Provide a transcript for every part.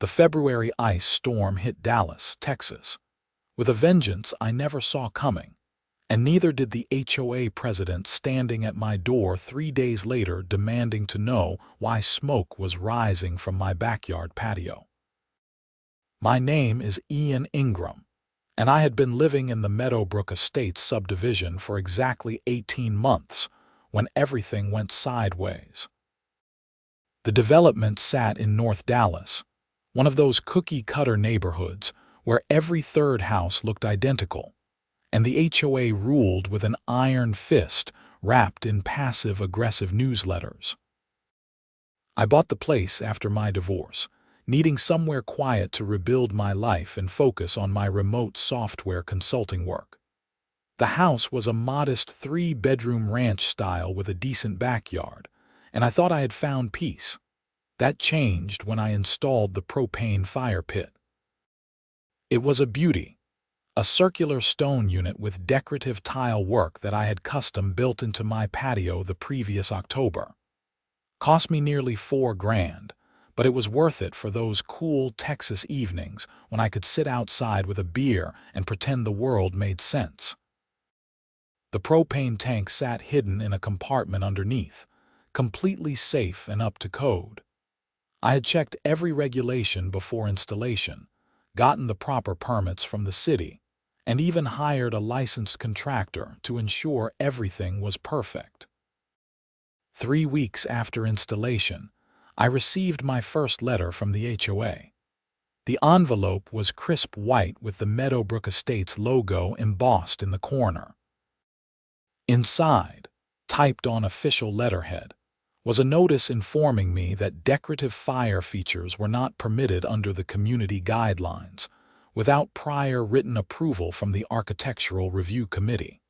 The February ice storm hit Dallas, Texas, with a vengeance I never saw coming, and neither did the HOA president standing at my door 3 days later demanding to know why smoke was rising from my backyard patio. My name is Ingram, and I had been living in the Meadowbrook Estates subdivision for exactly 18 months when everything went sideways. The development sat in North Dallas, one of those cookie-cutter neighborhoods where every third house looked identical, and the HOA ruled with an iron fist wrapped in passive-aggressive newsletters. I bought the place after my divorce, needing somewhere quiet to rebuild my life and focus on my remote software consulting work. The house was a modest 3-bedroom ranch style with a decent backyard, and I thought I had found peace. That changed when I installed the propane fire pit. It was a beauty, a circular stone unit with decorative tile work that I had custom built into my patio the previous October. Cost me nearly $4,000, but it was worth it for those cool Texas evenings when I could sit outside with a beer and pretend the world made sense. The propane tank sat hidden in a compartment underneath, completely safe and up to code. I had checked every regulation before installation, gotten the proper permits from the city, and even hired a licensed contractor to ensure everything was perfect. 3 weeks after installation, I received my first letter from the HOA. The envelope was crisp white with the Meadowbrook Estates logo embossed in the corner. Inside, typed on official letterhead, was a notice informing me that decorative fire features were not permitted under the community guidelines without prior written approval from the Architectural Review Committee.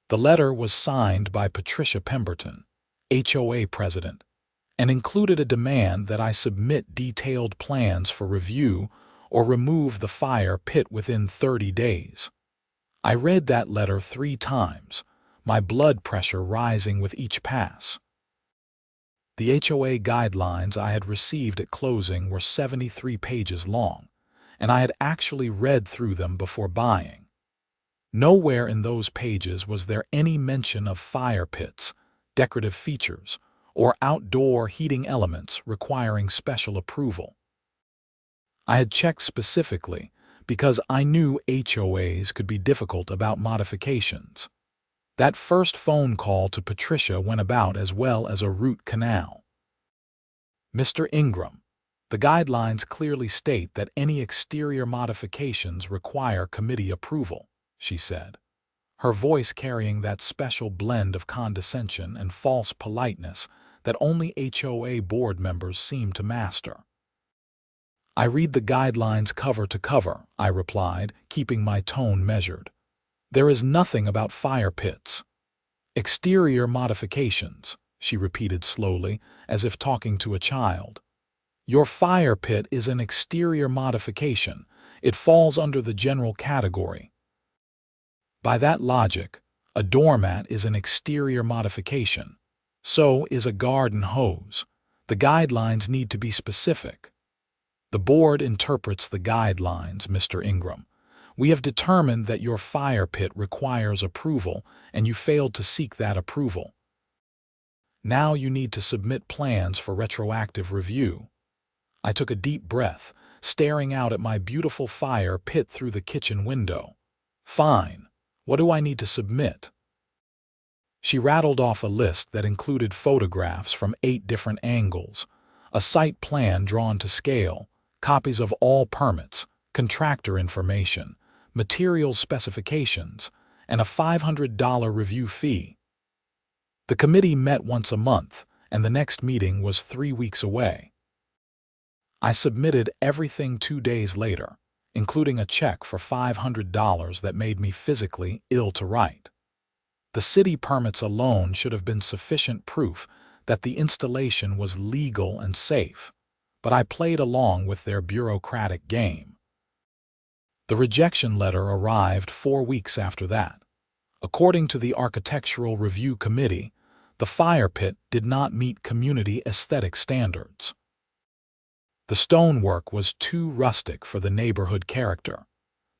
The letter was signed by Patricia Pemberton, HOA president, and included a demand that I submit detailed plans for review or remove the fire pit within 30 days. I read that letter 3 times, my blood pressure rising with each pass. The HOA guidelines I had received at closing were 73 pages long, and I had actually read through them before buying. Nowhere in those pages was there any mention of fire pits, decorative features, or outdoor heating elements requiring special approval. I had checked specifically because I knew HOAs could be difficult about modifications. That first phone call to Patricia went about as well as a root canal. Mr. Ingram, the guidelines clearly state that any exterior modifications require committee approval, she said, her voice carrying that special blend of condescension and false politeness that only HOA board members seem to master. I read the guidelines cover to cover, I replied, keeping my tone measured. There is nothing about fire pits. Exterior modifications, she repeated slowly, as if talking to a child. Your fire pit is an exterior modification. It falls under the general category. By that logic, a doormat is an exterior modification. So is a garden hose. The guidelines need to be specific. The board interprets the guidelines, Mr. Ingram. We have determined that your fire pit requires approval, and you failed to seek that approval. Now you need to submit plans for retroactive review. I took a deep breath, staring out at my beautiful fire pit through the kitchen window. Fine. What do I need to submit? She rattled off a list that included photographs from 8 different angles, a site plan drawn to scale, copies of all permits, contractor information, materials specifications, and a $500 review fee. The committee met once a month, and the next meeting was 3 weeks away. I submitted everything 2 days later, including a check for $500 that made me physically ill to write. The city permits alone should have been sufficient proof that the installation was legal and safe, but I played along with their bureaucratic game. The rejection letter arrived 4 weeks after that. According to the Architectural Review Committee, the fire pit did not meet community aesthetic standards. The stonework was too rustic for the neighborhood character.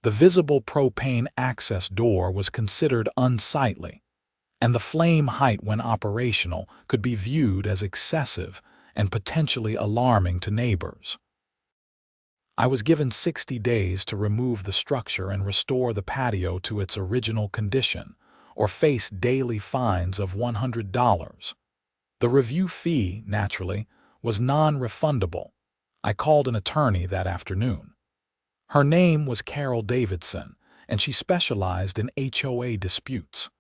The visible propane access door was considered unsightly, and the flame height when operational could be viewed as excessive and potentially alarming to neighbors. I was given 60 days to remove the structure and restore the patio to its original condition, or face daily fines of $100. The review fee, naturally, was non-refundable. I called an attorney that afternoon. Her name was Carol Davidson, and she specialized in HOA disputes.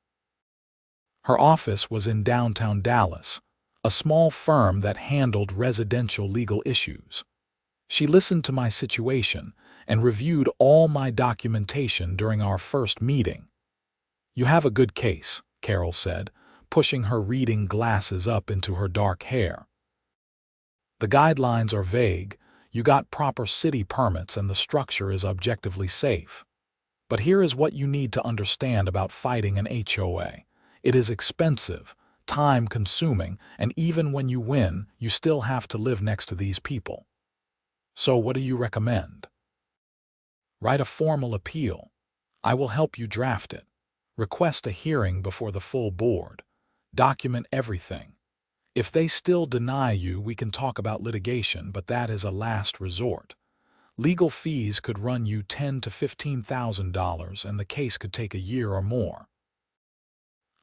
Her office was in downtown Dallas, a small firm that handled residential legal issues. She listened to my situation and reviewed all my documentation during our first meeting. "You have a good case," Carol said, pushing her reading glasses up into her dark hair. "The guidelines are vague, you got proper city permits, and the structure is objectively safe. But here is what you need to understand about fighting an HOA. It is expensive, time-consuming, and even when you win, you still have to live next to these people. So what do you recommend? Write a formal appeal. I will help you draft it. Request a hearing before the full board. Document everything. If they still deny you, we can talk about litigation, but that is a last resort. Legal fees could run you $10,000 to $15,000, and the case could take a year or more."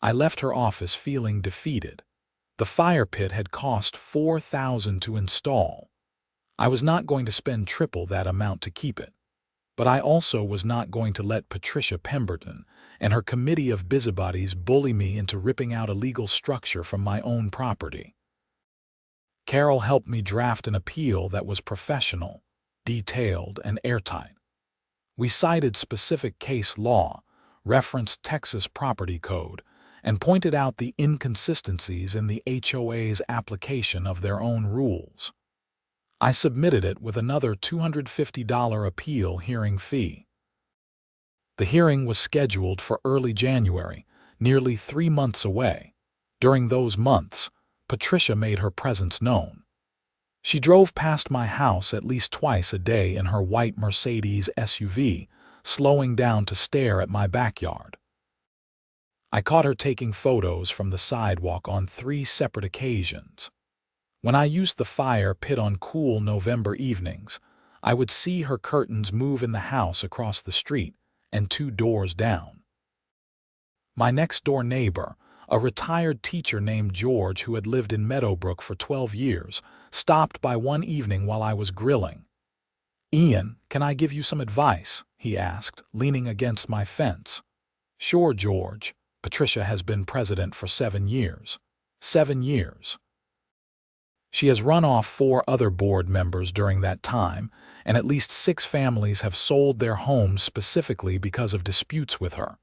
I left her office feeling defeated. The fire pit had cost $4,000 to install. I was not going to spend triple that amount to keep it. But I also was not going to let Patricia Pemberton and her committee of busybodies bully me into ripping out a legal structure from my own property. Carol helped me draft an appeal that was professional, detailed, and airtight. We cited specific case law, referenced Texas property code, and pointed out the inconsistencies in the HOA's application of their own rules. I submitted it with another $250 appeal hearing fee. The hearing was scheduled for early January, nearly 3 months away. During those months, Patricia made her presence known. She drove past my house at least twice a day in her white Mercedes SUV, slowing down to stare at my backyard. I caught her taking photos from the sidewalk on 3 separate occasions. When I used the fire pit on cool November evenings, I would see her curtains move in the house across the street and 2 doors down. My next-door neighbor, a retired teacher named George who had lived in Meadowbrook for 12 years, stopped by one evening while I was grilling. "Ian, can I give you some advice?" he asked, leaning against my fence. "Sure, George. Patricia has been president for 7 years. 7 years. She has run off 4 other board members during that time, and at least 6 families have sold their homes specifically because of disputes with her.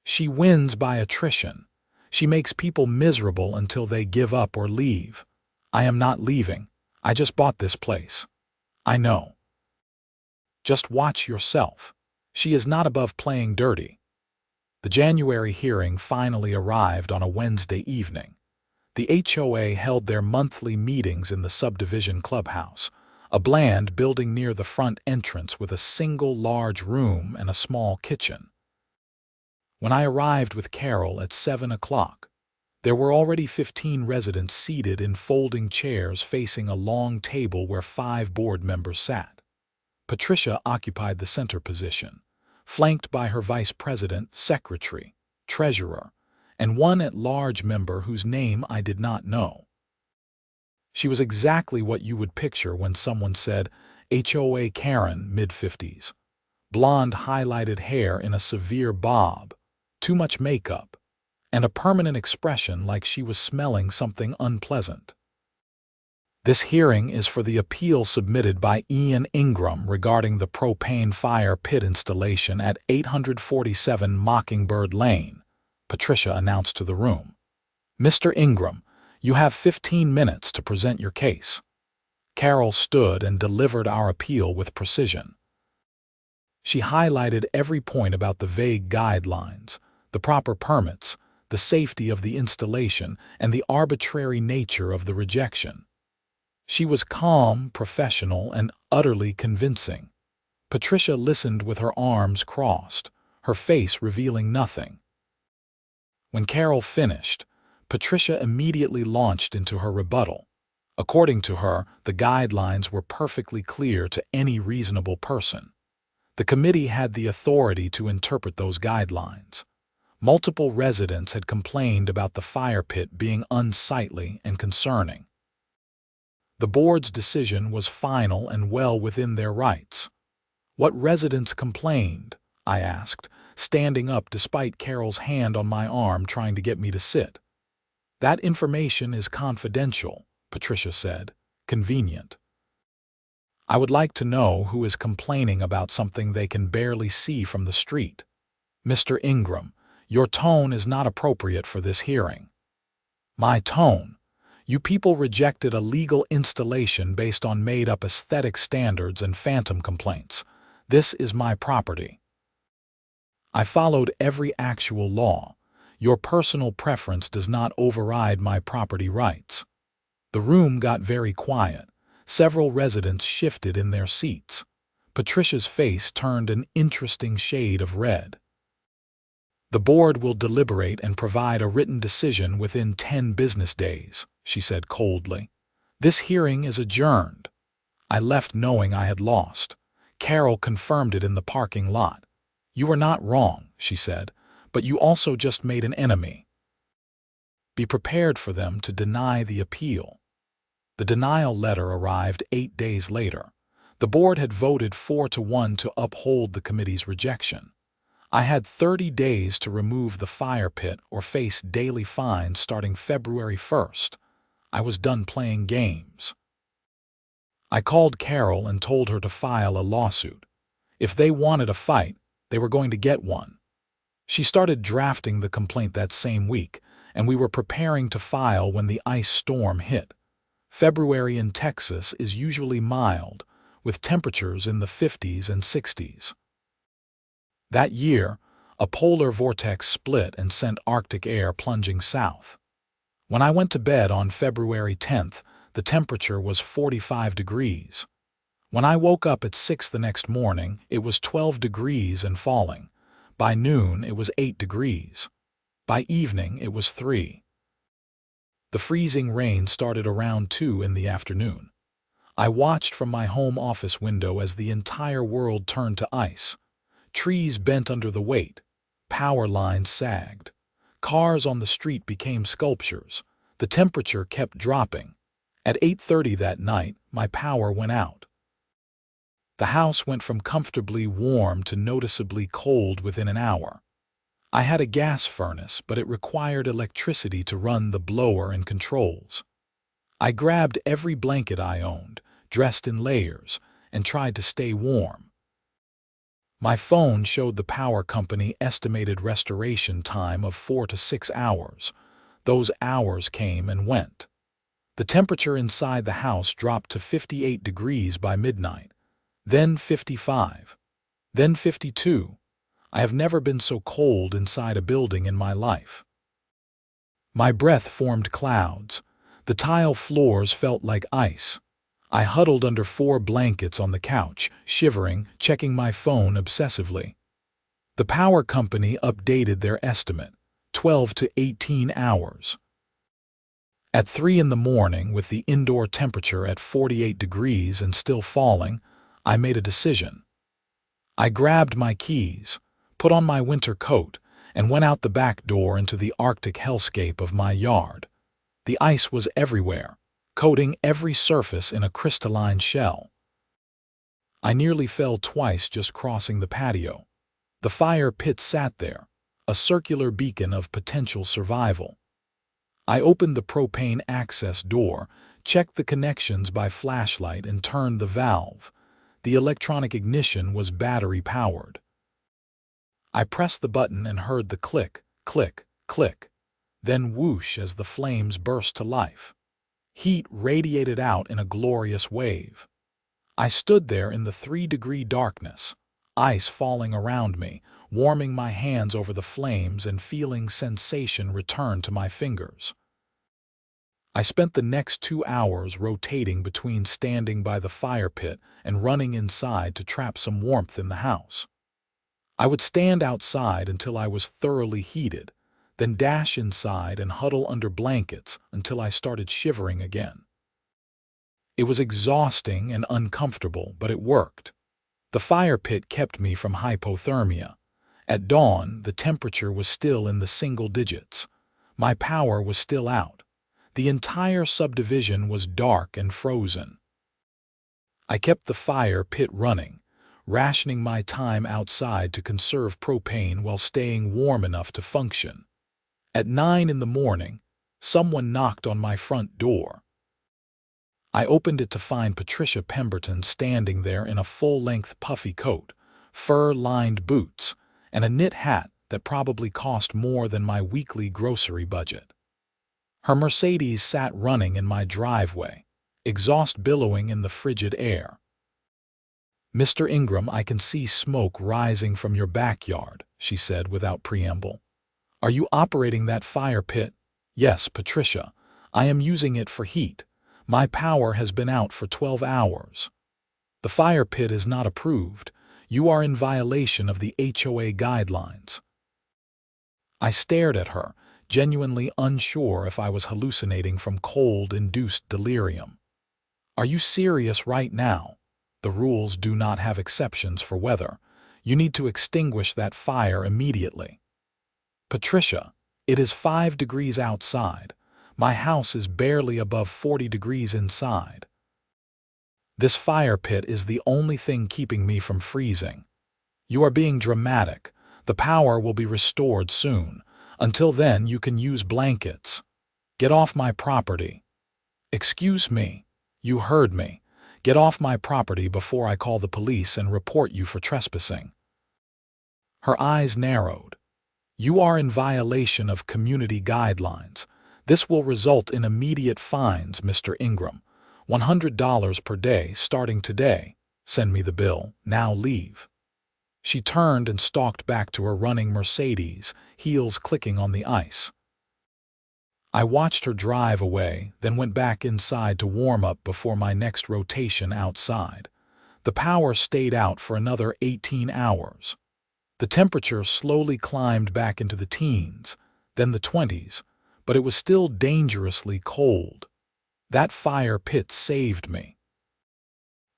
She wins by attrition. She makes people miserable until they give up or leave. I am not leaving. I just bought this place. I know. Just watch yourself. She is not above playing dirty." The January hearing finally arrived on a Wednesday evening. The HOA held their monthly meetings in the subdivision clubhouse, a bland building near the front entrance with a single large room and a small kitchen. When I arrived with Carol at 7 o'clock, there were already 15 residents seated in folding chairs facing a long table where 5 board members sat. Patricia occupied the center position, flanked by her vice president, secretary, treasurer, and one at-large member whose name I did not know. She was exactly what you would picture when someone said, "HOA Karen, mid-50s. Blonde highlighted hair in a severe bob, too much makeup, and a permanent expression like she was smelling something unpleasant." This hearing is for the appeal submitted by Ian Ingram regarding the propane fire pit installation at 847 Mockingbird Lane, Patricia announced to the room. "Mr. Ingram, you have 15 minutes to present your case." Carol stood and delivered our appeal with precision. She highlighted every point about the vague guidelines, the proper permits, the safety of the installation, and the arbitrary nature of the rejection. She was calm, professional, and utterly convincing. Patricia listened with her arms crossed, her face revealing nothing. When Carol finished, Patricia immediately launched into her rebuttal. According to her, the guidelines were perfectly clear to any reasonable person. The committee had the authority to interpret those guidelines. Multiple residents had complained about the fire pit being unsightly and concerning. The board's decision was final and well within their rights. "What residents complained?" I asked, standing up despite Carol's hand on my arm trying to get me to sit. "That information is confidential," Patricia said. "Convenient." "I would like to know who is complaining about something they can barely see from the street." "Mr. Ingram, your tone is not appropriate for this hearing." "My tone? You people rejected a legal installation based on made-up aesthetic standards and phantom complaints. This is my property. I followed every actual law. Your personal preference does not override my property rights." The room got very quiet. Several residents shifted in their seats. Patricia's face turned an interesting shade of red. "The board will deliberate and provide a written decision within 10 business days," she said coldly. "This hearing is adjourned." I left knowing I had lost. Carol confirmed it in the parking lot. "You were not wrong," she said, "but you also just made an enemy. Be prepared for them to deny the appeal." The denial letter arrived 8 days later. The board had voted 4-1 to uphold the committee's rejection. I had 30 days to remove the fire pit or face daily fines starting February 1st. I was done playing games. I called Carol and told her to file a lawsuit. If they wanted a fight, they were going to get one. She started drafting the complaint that same week, and we were preparing to file when the ice storm hit. February in Texas is usually mild, with temperatures in the 50s and 60s. That year, a polar vortex split and sent Arctic air plunging south. When I went to bed on February 10th, the temperature was 45 degrees. When I woke up at 6 the next morning, it was 12 degrees and falling. By noon, it was 8 degrees. By evening, it was 3. The freezing rain started around 2 in the afternoon. I watched from my home office window as the entire world turned to ice. Trees bent under the weight. Power lines sagged. Cars on the street became sculptures. The temperature kept dropping. At 8:30 that night, my power went out. The house went from comfortably warm to noticeably cold within an hour. I had a gas furnace, but it required electricity to run the blower and controls. I grabbed every blanket I owned, dressed in layers, and tried to stay warm. My phone showed the power company estimated restoration time of 4 to 6 hours. Those hours came and went. The temperature inside the house dropped to 58 degrees by midnight, then 55, then 52. I have never been so cold inside a building in my life. My breath formed clouds. The tile floors felt like ice. I huddled under 4 blankets on the couch, shivering, checking my phone obsessively. The power company updated their estimate, 12 to 18 hours. At 3 in the morning, with the indoor temperature at 48 degrees and still falling, I made a decision. I grabbed my keys, put on my winter coat, and went out the back door into the Arctic hellscape of my yard. The ice was everywhere, coating every surface in a crystalline shell. I nearly fell twice just crossing the patio. The fire pit sat there, a circular beacon of potential survival. I opened the propane access door, checked the connections by flashlight, and turned the valve. The electronic ignition was battery-powered. I pressed the button and heard the click, click, click, then whoosh as the flames burst to life. Heat radiated out in a glorious wave. I stood there in the 3-degree darkness, ice falling around me, warming my hands over the flames and feeling sensation return to my fingers. I spent the next 2 hours rotating between standing by the fire pit and running inside to trap some warmth in the house. I would stand outside until I was thoroughly heated, then dash inside and huddle under blankets until I started shivering again. It was exhausting and uncomfortable, but it worked. The fire pit kept me from hypothermia. At dawn, the temperature was still in the single digits. My power was still out. The entire subdivision was dark and frozen. I kept the fire pit running, rationing my time outside to conserve propane while staying warm enough to function. At 9 in the morning, someone knocked on my front door. I opened it to find Patricia Pemberton standing there in a full-length puffy coat, fur-lined boots, and a knit hat that probably cost more than my weekly grocery budget. Her Mercedes sat running in my driveway, exhaust billowing in the frigid air. "Mr. Ingram, I can see smoke rising from your backyard," she said without preamble. "Are you operating that fire pit?" "Yes, Patricia. I am using it for heat. My power has been out for 12 hours. The fire pit is not approved. You are in violation of the HOA guidelines." I stared at her, genuinely unsure if I was hallucinating from cold-induced delirium. "Are you serious right now? The rules do not have exceptions for weather. You need to extinguish that fire immediately." "Patricia, it is 5 degrees outside. My house is barely above 40 degrees inside. This fire pit is the only thing keeping me from freezing. You are being dramatic. The power will be restored soon. Until then, you can use blankets. Get off my property." "Excuse me. You heard me. Get off my property before I call the police and report you for trespassing." Her eyes narrowed. "You are in violation of community guidelines. This will result in immediate fines, Mr. Ingram. $100 per day starting today. Send me the bill. Now leave." She turned and stalked back to her running Mercedes, heels clicking on the ice. I watched her drive away, then went back inside to warm up before my next rotation outside. The power stayed out for another 18 hours. The temperature slowly climbed back into the teens, then the 20s, but it was still dangerously cold. That fire pit saved me.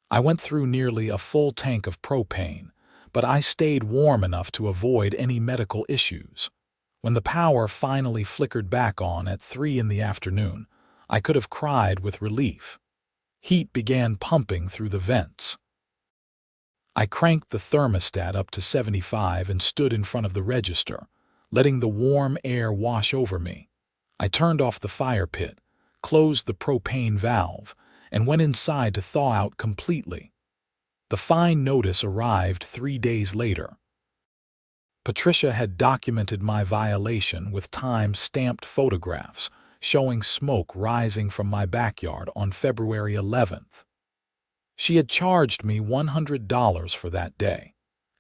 I went through nearly a full tank of propane, but I stayed warm enough to avoid any medical issues. When the power finally flickered back on at 3 in the afternoon, I could have cried with relief. Heat began pumping through the vents. I cranked the thermostat up to 75 and stood in front of the register, letting the warm air wash over me. I turned off the fire pit, closed the propane valve, and went inside to thaw out completely. The fine notice arrived 3 days later. Patricia had documented my violation with time-stamped photographs showing smoke rising from my backyard on February 11th. She had charged me $100 for that day,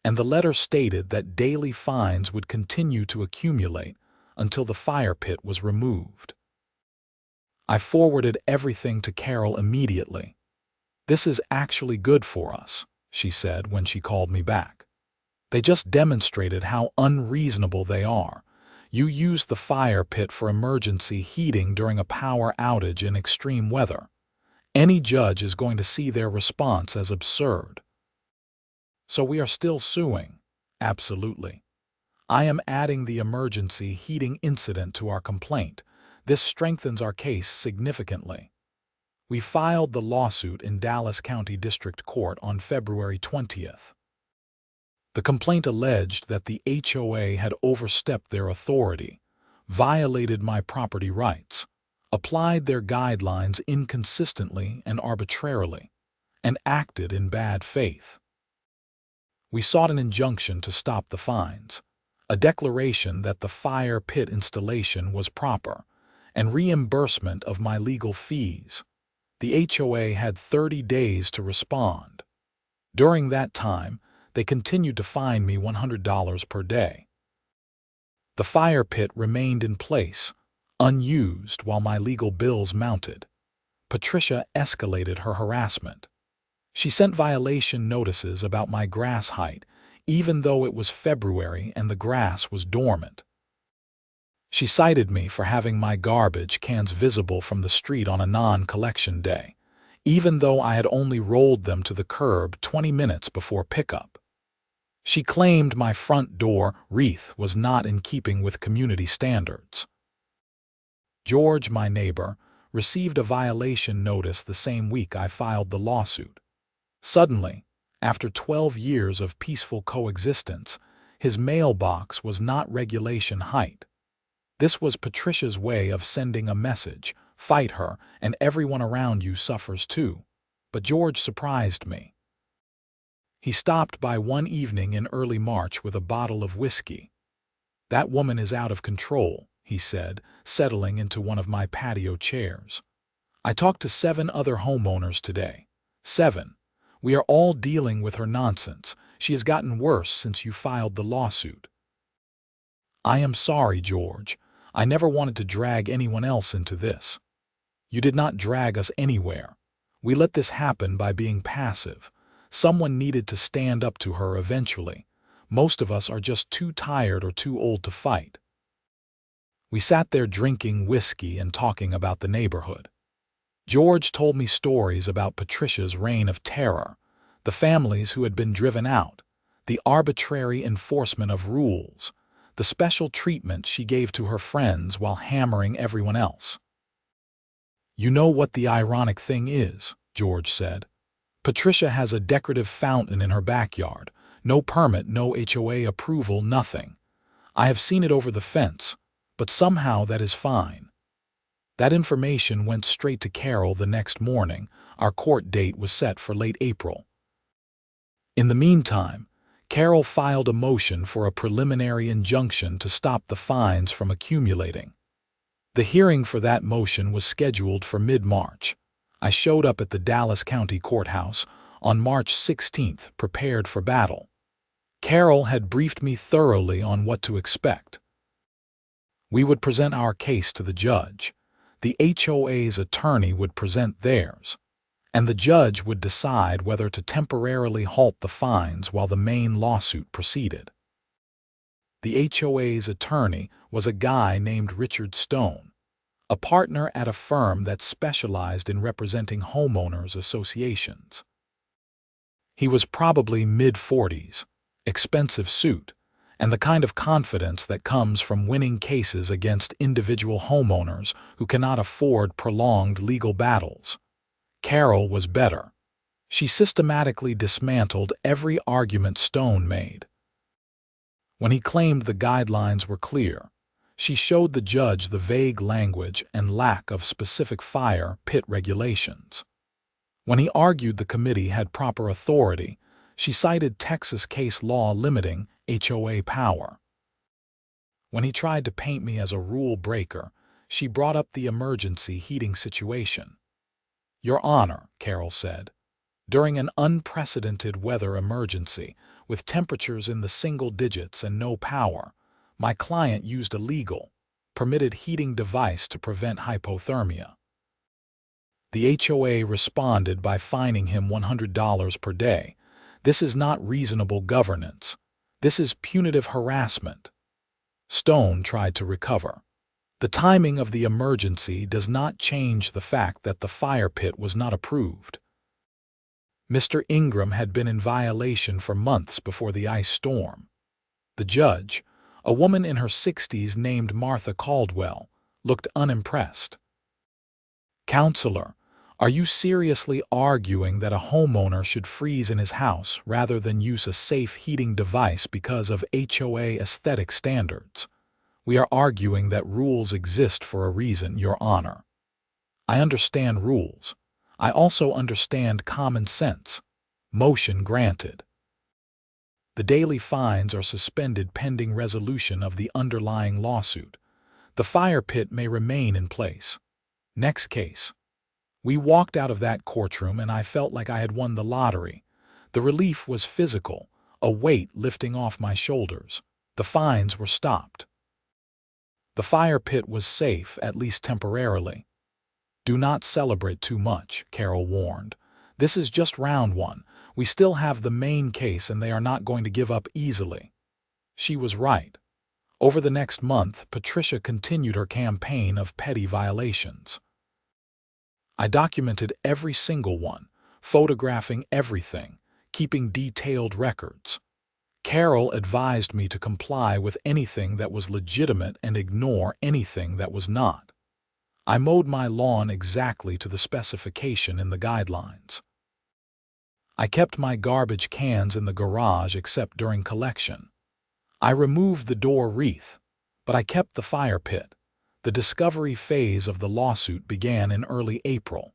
and the letter stated that daily fines would continue to accumulate until the fire pit was removed. I forwarded everything to Carol immediately. "This is actually good for us," she said when she called me back. "They just demonstrated how unreasonable they are. You used the fire pit for emergency heating during a power outage in extreme weather. Any judge is going to see their response as absurd." "So we are still suing?" "Absolutely. I am adding the emergency heating incident to our complaint. This strengthens our case significantly." We filed the lawsuit in Dallas County District Court on February 20th. The complaint alleged that the HOA had overstepped their authority, violated my property rights, applied their guidelines inconsistently and arbitrarily, and acted in bad faith. We sought an injunction to stop the fines, a declaration that the fire pit installation was proper, and reimbursement of my legal fees. The HOA had 30 days to respond. During that time, they continued to fine me $100 per day. The fire pit remained in place, unused while my legal bills mounted. Patricia escalated her harassment. She sent violation notices about my grass height, even though it was February and the grass was dormant. She cited me for having my garbage cans visible from the street on a non-collection day, even though I had only rolled them to the curb 20 minutes before pickup. She claimed my front door wreath was not in keeping with community standards. George, my neighbor, received a violation notice the same week I filed the lawsuit. Suddenly, after 12 years of peaceful coexistence, his mailbox was not regulation height. This was Patricia's way of sending a message: fight her, and everyone around you suffers too. But George surprised me. He stopped by one evening in early March with a bottle of whiskey. "That woman is out of control," he said, settling into one of my patio chairs. "I talked to 7 other homeowners today. 7. We are all dealing with her nonsense. She has gotten worse since you filed the lawsuit." "I am sorry, George. I never wanted to drag anyone else into this." "You did not drag us anywhere. We let this happen by being passive. Someone needed to stand up to her eventually. Most of us are just too tired or too old to fight." We sat there drinking whiskey and talking about the neighborhood. George told me stories about Patricia's reign of terror, the families who had been driven out, the arbitrary enforcement of rules, the special treatment she gave to her friends while hammering everyone else. "You know what the ironic thing is," George said. "Patricia has a decorative fountain in her backyard. No permit, no HOA approval, nothing. I have seen it over the fence, but somehow that is fine." That information went straight to Carol the next morning. Our court date was set for late April. In the meantime, Carol filed a motion for a preliminary injunction to stop the fines from accumulating. The hearing for that motion was scheduled for mid-March. I showed up at the Dallas County Courthouse on March 16th, prepared for battle. Carol had briefed me thoroughly on what to expect. We would present our case to the judge. The HOA's attorney would present theirs, and the judge would decide whether to temporarily halt the fines while the main lawsuit proceeded. The HOA's attorney was a guy named Richard Stone, a partner at a firm that specialized in representing homeowners associations. He was probably mid-40s, expensive suit, and the kind of confidence that comes from winning cases against individual homeowners who cannot afford prolonged legal battles. Carol was better. She systematically dismantled every argument Stone made. When he claimed the guidelines were clear, she showed the judge the vague language and lack of specific fire pit regulations. When he argued the committee had proper authority, she cited Texas case law limiting HOA power. When he tried to paint me as a rule breaker, she brought up the emergency heating situation. "Your Honor," Carol said, "during an unprecedented weather emergency, with temperatures in the single digits and no power, my client used a legal, permitted heating device to prevent hypothermia." The HOA responded by fining him $100 per day. "This is not reasonable governance. This is punitive harassment." Stone tried to recover. The timing of the emergency does not change the fact that the fire pit was not approved. Mr. Ingram had been in violation for months before the ice storm. The judge, a woman in her 60s named Martha Caldwell, looked unimpressed. "Counselor, are you seriously arguing that a homeowner should freeze in his house rather than use a safe heating device because of HOA aesthetic standards?" "We are arguing that rules exist for a reason, Your Honor." "I understand rules. I also understand common sense." Motion granted. The daily fines are suspended pending resolution of the underlying lawsuit. The fire pit may remain in place. Next case. We walked out of that courtroom and I felt like I had won the lottery. The relief was physical, a weight lifting off my shoulders. The fines were stopped. The fire pit was safe, at least temporarily. "Do not celebrate too much," Carol warned. "This is just round one. We still have the main case and they are not going to give up easily." She was right. Over the next month, Patricia continued her campaign of petty violations. I documented every single one, photographing everything, keeping detailed records. Carol advised me to comply with anything that was legitimate and ignore anything that was not. I mowed my lawn exactly to the specification in the guidelines. I kept my garbage cans in the garage except during collection. I removed the door wreath, but I kept the fire pit. The discovery phase of the lawsuit began in early April.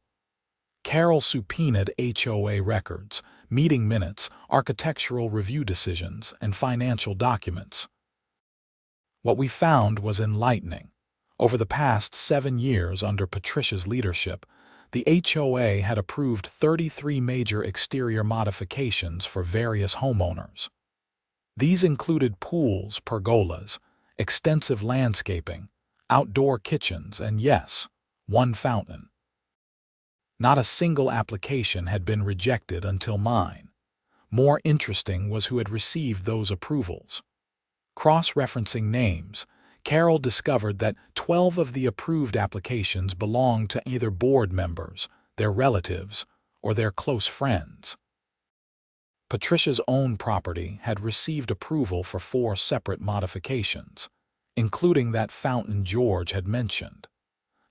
Carol subpoenaed HOA records, meeting minutes, architectural review decisions, and financial documents. What we found was enlightening. Over the past 7 years under Patricia's leadership, the HOA had approved 33 major exterior modifications for various homeowners. These included pools, pergolas, extensive landscaping, outdoor kitchens, and yes, one fountain. Not a single application had been rejected until mine. More interesting was who had received those approvals. Cross-referencing names, Carol discovered that 12 of the approved applications belonged to either board members, their relatives, or their close friends. Patricia's own property had received approval for 4 separate modifications, including that fountain George had mentioned.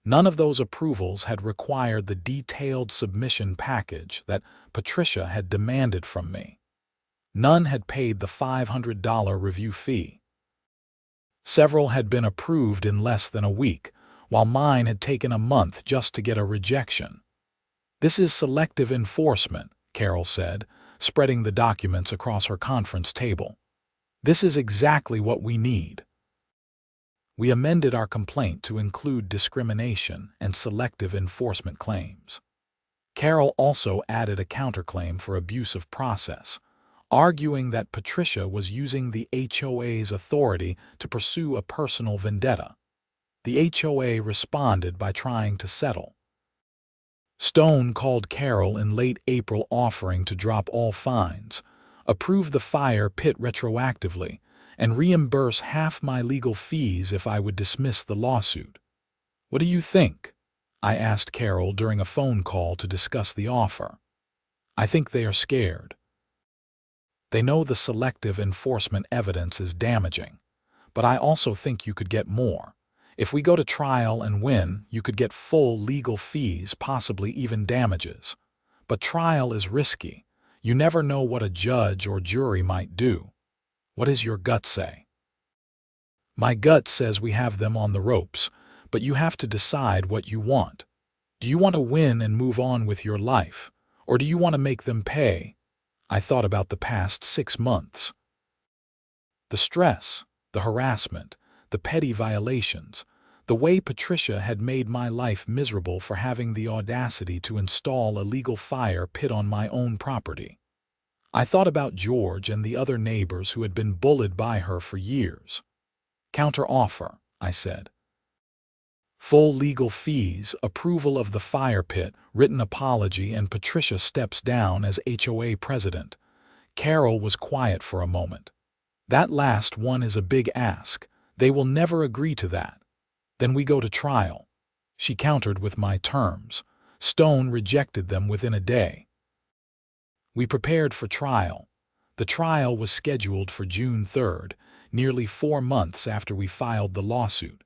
None of those approvals had required the detailed submission package that Patricia had demanded from me. None had paid the $500 review fee. Several had been approved in less than a week, while mine had taken a month just to get a rejection. "This is selective enforcement," Carol said, spreading the documents across her conference table. "This is exactly what we need." We amended our complaint to include discrimination and selective enforcement claims. Carol also added a counterclaim for abuse of process, arguing that Patricia was using the HOA's authority to pursue a personal vendetta. The HOA responded by trying to settle. Stone called Carol in late April offering to drop all fines, approve the fire pit retroactively, and reimburse half my legal fees if I would dismiss the lawsuit. "What do you think?" I asked Carol during a phone call to discuss the offer. "I think they are scared. They know the selective enforcement evidence is damaging, but I also think you could get more. If we go to trial and win, you could get full legal fees, possibly even damages. But trial is risky. You never know what a judge or jury might do. What does your gut say?" "My gut says we have them on the ropes, but you have to decide what you want. Do you want to win and move on with your life, or do you want to make them pay?" I thought about the past 6 months. The stress, the harassment, the petty violations, the way Patricia had made my life miserable for having the audacity to install a legal fire pit on my own property. I thought about George and the other neighbors who had been bullied by her for years. "Counter-offer," I said. Full legal fees, approval of the fire pit, written apology, and Patricia steps down as HOA president. Carol was quiet for a moment. "That last one is a big ask. They will never agree to that." "Then we go to trial." She countered with my terms. Stone rejected them within a day. We prepared for trial. The trial was scheduled for June 3rd, nearly 4 months after we filed the lawsuit.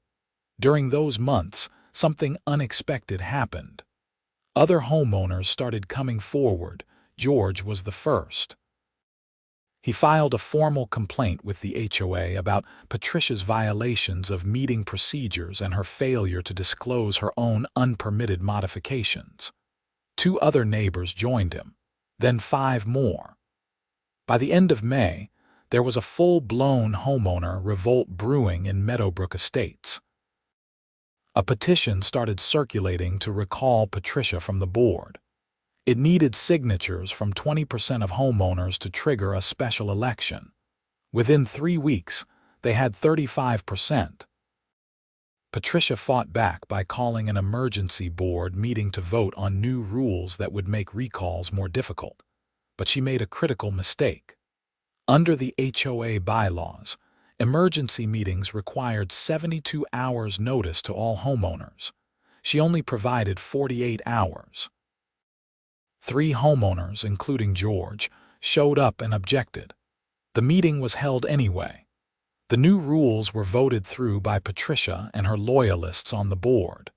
During those months, something unexpected happened. Other homeowners started coming forward. George was the first. He filed a formal complaint with the HOA about Patricia's violations of meeting procedures and her failure to disclose her own unpermitted modifications. 2 other neighbors joined him, then 5 more. By the end of May, there was a full-blown homeowner revolt brewing in Meadowbrook Estates. A petition started circulating to recall Patricia from the board. It needed signatures from 20% of homeowners to trigger a special election. Within 3 weeks, they had 35%. Patricia fought back by calling an emergency board meeting to vote on new rules that would make recalls more difficult. But she made a critical mistake. Under the HOA bylaws, emergency meetings required 72 hours notice to all homeowners. She only provided 48 hours. 3 homeowners, including George, showed up and objected. The meeting was held anyway. The new rules were voted through by Patricia and her loyalists on the board.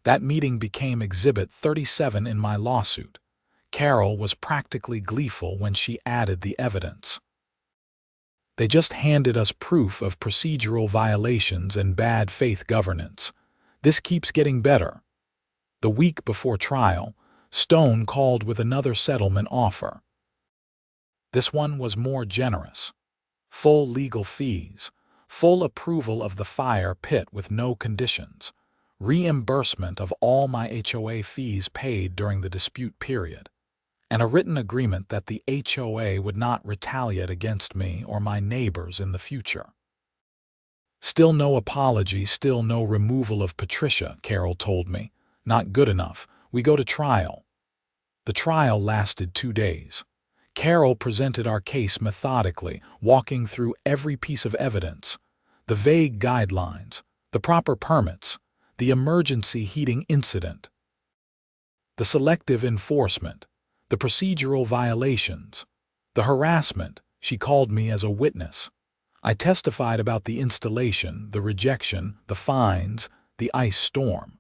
That meeting became Exhibit 37 in my lawsuit. Carol was practically gleeful when she added the evidence. They just handed us proof of procedural violations and bad faith governance. This keeps getting better. The week before trial, Stone called with another settlement offer. This one was more generous. Full legal fees, full approval of the fire pit with no conditions, reimbursement of all my HOA fees paid during the dispute period, and a written agreement that the HOA would not retaliate against me or my neighbors in the future. Still no apology, still no removal of Patricia, Carol told me. Not good enough. We go to trial. The trial lasted 2 days. Carol presented our case methodically, walking through every piece of evidence, the vague guidelines, the proper permits, the emergency heating incident, the selective enforcement, the procedural violations, the harassment. She called me as a witness. I testified about the installation, the rejection, the fines, the ice storm.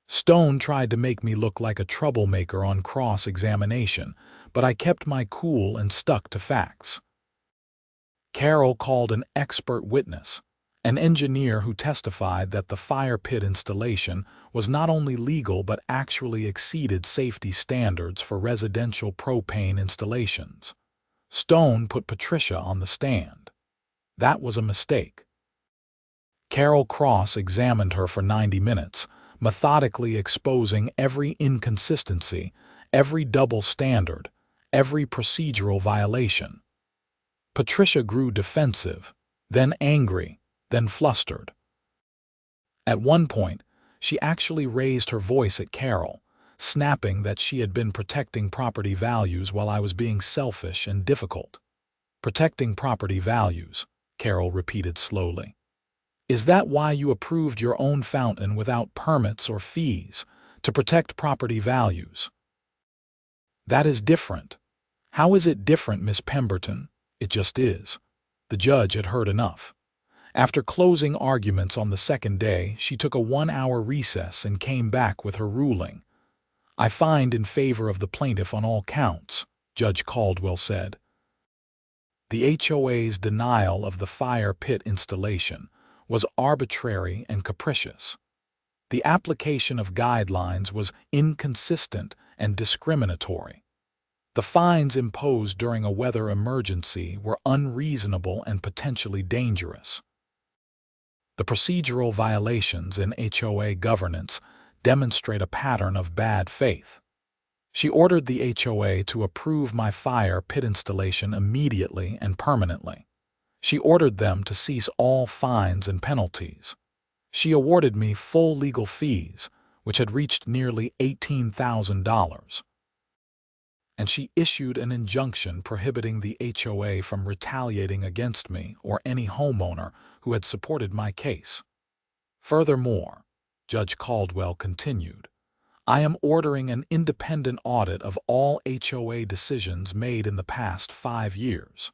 Stone tried to make me look like a troublemaker on cross-examination, but I kept my cool and stuck to facts. Carol called an expert witness, an engineer who testified that the fire pit installation was not only legal but actually exceeded safety standards for residential propane installations. Stone put Patricia on the stand. That was a mistake. Carol cross-examined her for 90 minutes, methodically exposing every inconsistency, every double standard, every procedural violation. Patricia grew defensive, then angry, then flustered. At one point, she actually raised her voice at Carol, snapping that she had been protecting property values while I was being selfish and difficult. Protecting property values, Carol repeated slowly. Is that why you approved your own fountain without permits or fees, to protect property values? That is different. How is it different, Miss Pemberton? It just is. The judge had heard enough. After closing arguments on the second day, she took a 1-hour recess and came back with her ruling. I find in favor of the plaintiff on all counts, Judge Caldwell said. The HOA's denial of the fire pit installation was arbitrary and capricious. The application of guidelines was inconsistent and discriminatory. The fines imposed during a weather emergency were unreasonable and potentially dangerous. The procedural violations in HOA governance demonstrate a pattern of bad faith. She ordered the HOA to approve my fire pit installation immediately and permanently. She ordered them to cease all fines and penalties. She awarded me full legal fees, which had reached nearly $18,000. And she issued an injunction prohibiting the HOA from retaliating against me or any homeowner who had supported my case. Furthermore, Judge Caldwell continued, I am ordering an independent audit of all HOA decisions made in the past 5 years.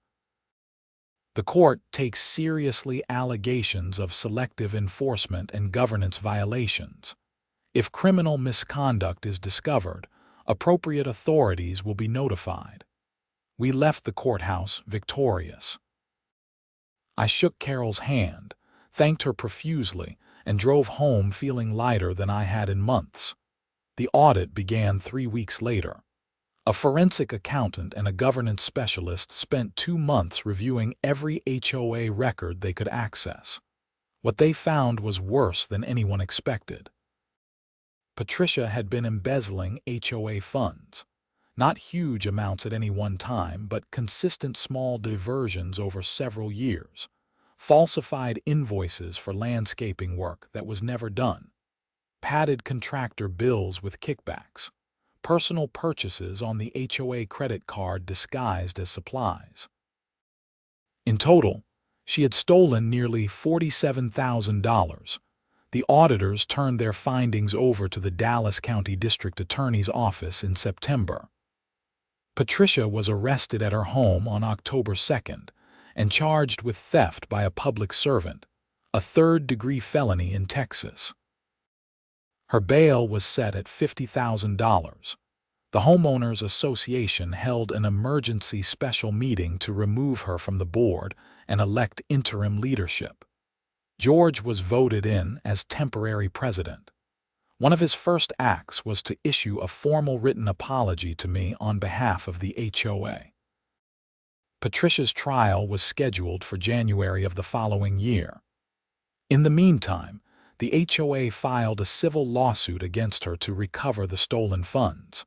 The court takes seriously allegations of selective enforcement and governance violations. If criminal misconduct is discovered, appropriate authorities will be notified. We left the courthouse victorious. I shook Carol's hand, thanked her profusely, and drove home feeling lighter than I had in months. The audit began 3 weeks later. A forensic accountant and a governance specialist spent 2 months reviewing every HOA record they could access. What they found was worse than anyone expected. Patricia had been embezzling HOA funds. Not huge amounts at any one time, but consistent small diversions over several years. falsified invoices for landscaping work that was never done, padded contractor bills with kickbacks, personal purchases on the HOA credit card disguised as supplies. In total, she had stolen nearly $47,000. The auditors turned their findings over to the Dallas County District Attorney's Office in September. Patricia was arrested at her home on October 2nd and charged with theft by a public servant, a third-degree felony in Texas. Her bail was set at $50,000. The Homeowners Association held an emergency special meeting to remove her from the board and elect interim leadership. George was voted in as temporary president. One of his first acts was to issue a formal written apology to me on behalf of the HOA. Patricia's trial was scheduled for January of the following year. In the meantime, the HOA filed a civil lawsuit against her to recover the stolen funds.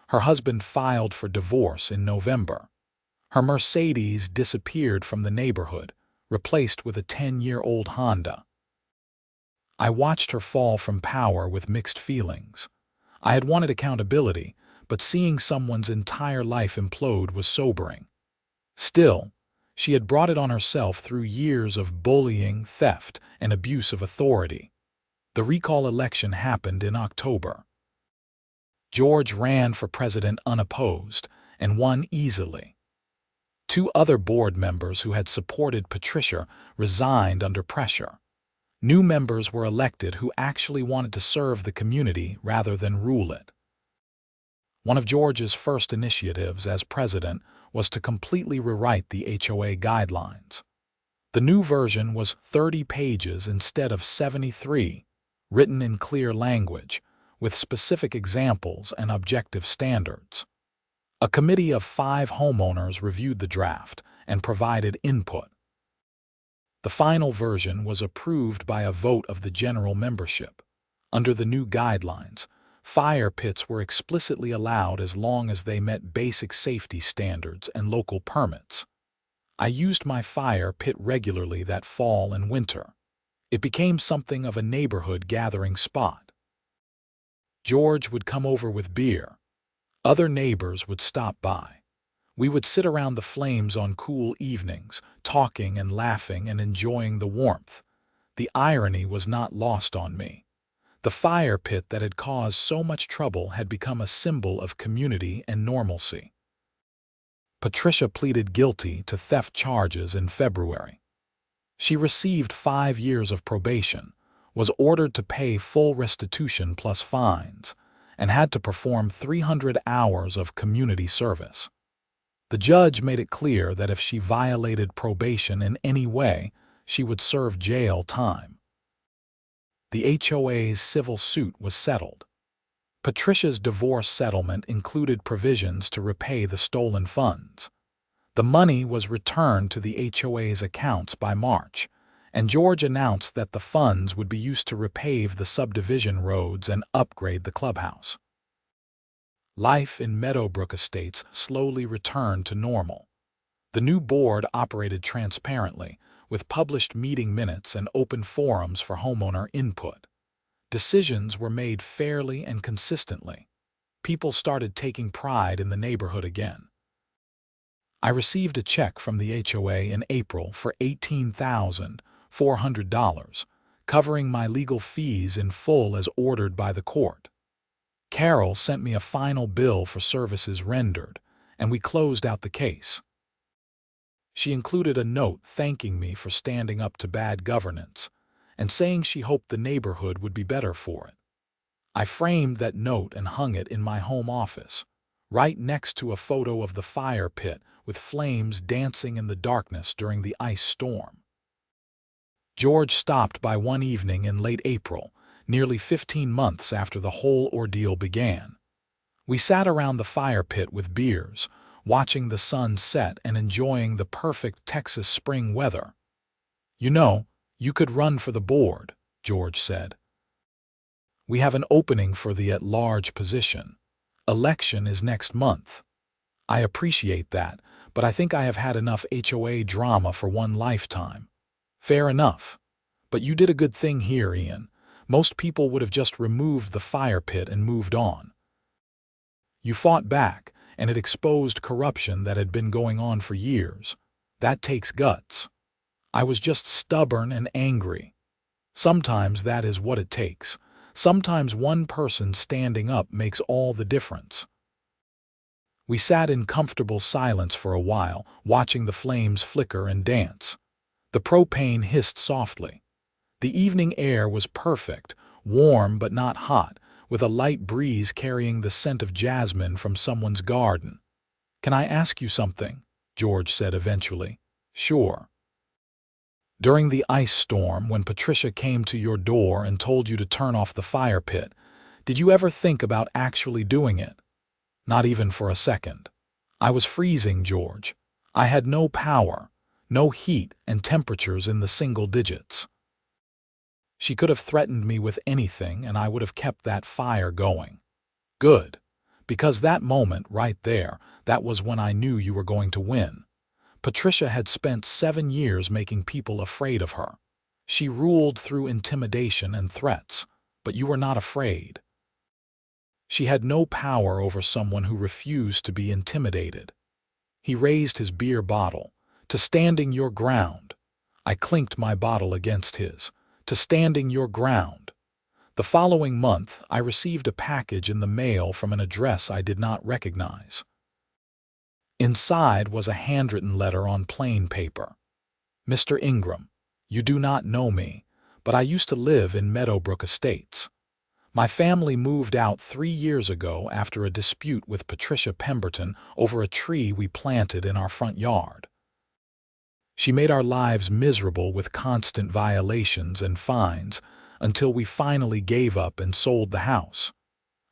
Her husband filed for divorce in November. Her Mercedes disappeared from the neighborhood, replaced with a 10-year-old Honda. I watched her fall from power with mixed feelings. I had wanted accountability, but seeing someone's entire life implode was sobering. Still, she had brought it on herself through years of bullying, theft, and abuse of authority. The recall election happened in October. George ran for president unopposed and won easily. Two other board members who had supported Patricia resigned under pressure. New members were elected who actually wanted to serve the community rather than rule it. One of George's first initiatives as president was to completely rewrite the HOA guidelines. The new version was 30 pages instead of 73, written in clear language, with specific examples and objective standards. A committee of 5 homeowners reviewed the draft and provided input. The final version was approved by a vote of the general membership. Under the new guidelines, fire pits were explicitly allowed as long as they met basic safety standards and local permits. I used my fire pit regularly that fall and winter. It became something of a neighborhood gathering spot. George would come over with beer. Other neighbors would stop by. We would sit around the flames on cool evenings, talking and laughing and enjoying the warmth. The irony was not lost on me. The fire pit that had caused so much trouble had become a symbol of community and normalcy. Patricia pleaded guilty to theft charges in February. She received 5 years of probation, was ordered to pay full restitution plus fines, and had to perform 300 hours of community service. The judge made it clear that if she violated probation in any way, she would serve jail time. The HOA's civil suit was settled. Patricia's divorce settlement included provisions to repay the stolen funds. The money was returned to the HOA's accounts by March, and George announced that the funds would be used to repave the subdivision roads and upgrade the clubhouse. Life in Meadowbrook Estates slowly returned to normal. The new board operated transparently, with published meeting minutes and open forums for homeowner input. Decisions were made fairly and consistently. People started taking pride in the neighborhood again. I received a check from the HOA in April for $18,400, covering my legal fees in full as ordered by the court. Carol sent me a final bill for services rendered, and we closed out the case. She included a note thanking me for standing up to bad governance and saying she hoped the neighborhood would be better for it. I framed that note and hung it in my home office, right next to a photo of the fire pit with flames dancing in the darkness during the ice storm. George stopped by one evening in late April, nearly 15 months after the whole ordeal began. We sat around the fire pit with beers, watching the sun set and enjoying the perfect Texas spring weather. "You know, you could run for the board," George said. "We have an opening for the at-large position. Election is next month." "I appreciate that, but I think I have had enough HOA drama for one lifetime." Fair enough. But you did a good thing here, Ian. Most people would have just removed the fire pit and moved on. You fought back, and it exposed corruption that had been going on for years. That takes guts. I was just stubborn and angry. Sometimes that is what it takes. Sometimes one person standing up makes all the difference. We sat in comfortable silence for a while, watching the flames flicker and dance. The propane hissed softly. The evening air was perfect, warm but not hot, with a light breeze carrying the scent of jasmine from someone's garden. "Can I ask you something?" George said eventually. "Sure." "During the ice storm, when Patricia came to your door and told you to turn off the fire pit, did you ever think about actually doing it?" "Not even for a second. I was freezing, George. I had no power, no heat, and temperatures in the single digits. She could have threatened me with anything, and I would have kept that fire going." "Good. Because that moment right there, that was when I knew you were going to win." Patricia had spent 7 years making people afraid of her. She ruled through intimidation and threats, but you were not afraid. She had no power over someone who refused to be intimidated. He raised his beer bottle. "To standing your ground." I clinked my bottle against his. "To standing your ground." The following month, I received a package in the mail from an address I did not recognize. Inside was a handwritten letter on plain paper. "Mr. Ingram, you do not know me, but I used to live in Meadowbrook Estates. My family moved out 3 years ago after a dispute with Patricia Pemberton over a tree we planted in our front yard. She made our lives miserable with constant violations and fines until we finally gave up and sold the house.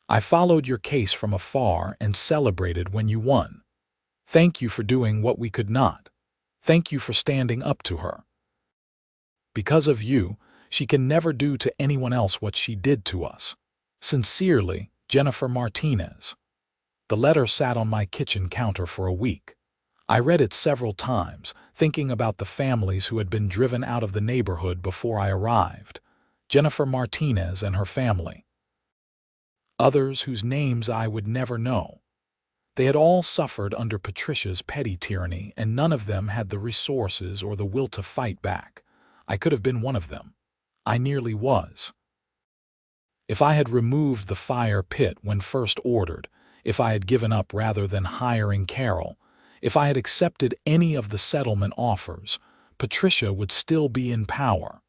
I followed your case from afar and celebrated when you won. Thank you for doing what we could not. Thank you for standing up to her. Because of you, she can never do to anyone else what she did to us. Sincerely, Jennifer Martinez." The letter sat on my kitchen counter for a week. I read it several times, thinking about the families who had been driven out of the neighborhood before I arrived. Jennifer Martinez and her family. Others whose names I would never know. They had all suffered under Patricia's petty tyranny, and none of them had the resources or the will to fight back. I could have been one of them. I nearly was. If I had removed the fire pit when first ordered, if I had given up rather than hiring Carol, if I had accepted any of the settlement offers, Patricia would still be in power.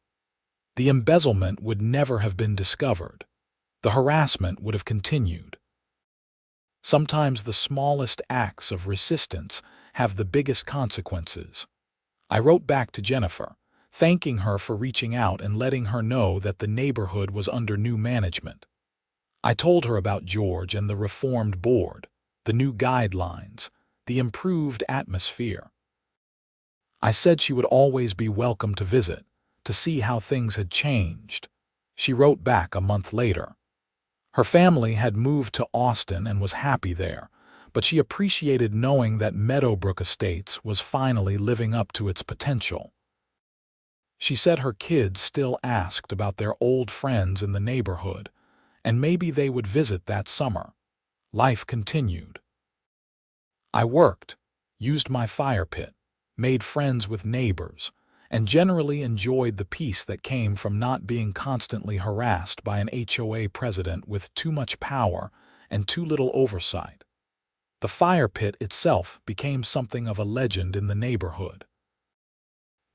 The embezzlement would never have been discovered. The harassment would have continued. Sometimes the smallest acts of resistance have the biggest consequences. I wrote back to Jennifer, thanking her for reaching out and letting her know that the neighborhood was under new management. I told her about George and the reformed board, the new guidelines, the improved atmosphere. I said she would always be welcome to visit, to see how things had changed. She wrote back a month later. Her family had moved to Austin and was happy there, but she appreciated knowing that Meadowbrook Estates was finally living up to its potential. She said her kids still asked about their old friends in the neighborhood, and maybe they would visit that summer. Life continued. I worked, used my fire pit, made friends with neighbors, and generally enjoyed the peace that came from not being constantly harassed by an HOA president with too much power and too little oversight. The fire pit itself became something of a legend in the neighborhood.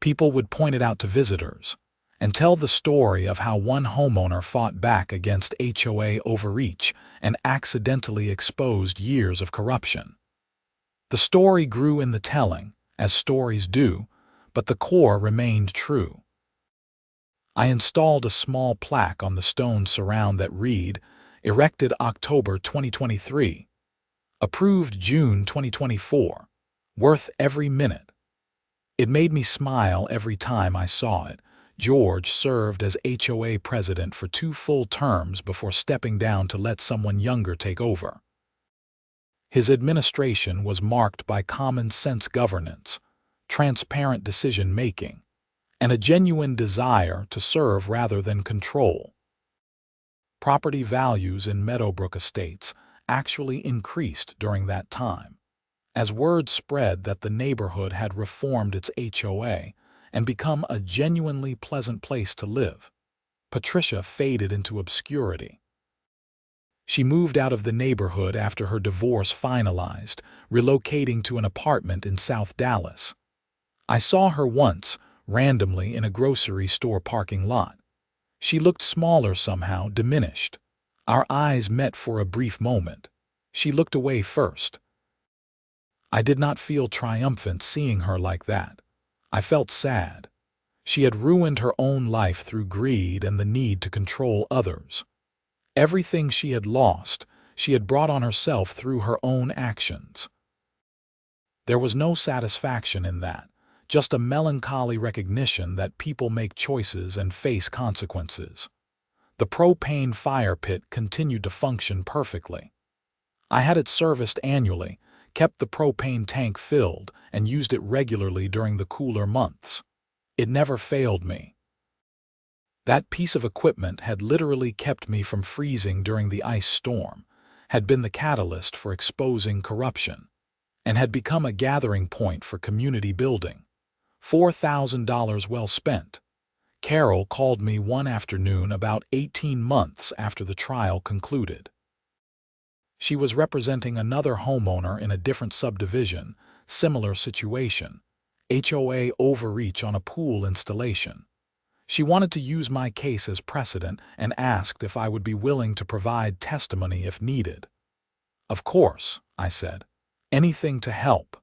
People would point it out to visitors and tell the story of how one homeowner fought back against HOA overreach and accidentally exposed years of corruption. The story grew in the telling, as stories do, but the core remained true. I installed a small plaque on the stone surround that read, "Erected October 2023. Approved June 2024. Worth every minute." It made me smile every time I saw it. George served as HOA president for 2 full terms before stepping down to let someone younger take over. His administration was marked by common sense governance, transparent decision-making, and a genuine desire to serve rather than control. Property values in Meadowbrook Estates actually increased during that time, as word spread that the neighborhood had reformed its HOA and become a genuinely pleasant place to live. Patricia faded into obscurity. She moved out of the neighborhood after her divorce finalized, relocating to an apartment in South Dallas. I saw her once, randomly in a grocery store parking lot. She looked smaller somehow, diminished. Our eyes met for a brief moment. She looked away first. I did not feel triumphant seeing her like that. I felt sad. She had ruined her own life through greed and the need to control others. Everything she had lost, she had brought on herself through her own actions. There was no satisfaction in that, just a melancholy recognition that people make choices and face consequences. The propane fire pit continued to function perfectly. I had it serviced annually, kept the propane tank filled, and used it regularly during the cooler months. It never failed me. That piece of equipment had literally kept me from freezing during the ice storm, had been the catalyst for exposing corruption, and had become a gathering point for community building. $4,000 well spent. Carol called me one afternoon about 18 months after the trial concluded. She was representing another homeowner in a different subdivision, similar situation, HOA overreach on a pool installation. She wanted to use my case as precedent and asked if I would be willing to provide testimony if needed. Of course, I said. Anything to help.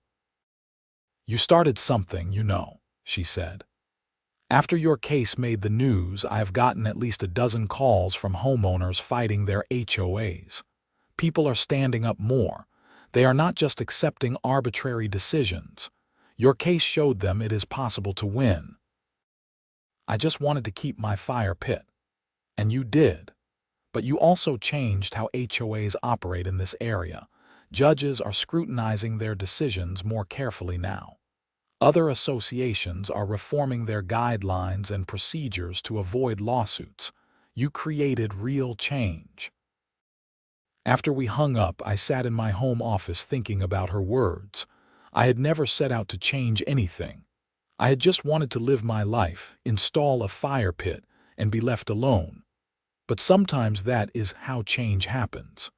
You started something, you know, she said. After your case made the news, I have gotten at least a dozen calls from homeowners fighting their HOAs. People are standing up more. They are not just accepting arbitrary decisions. Your case showed them it is possible to win. I just wanted to keep my fire pit. And you did. But you also changed how HOAs operate in this area. Judges are scrutinizing their decisions more carefully now. Other associations are reforming their guidelines and procedures to avoid lawsuits. You created real change. After we hung up, I sat in my home office thinking about her words. I had never set out to change anything. I had just wanted to live my life, install a fire pit, and be left alone. But sometimes that is how change happens.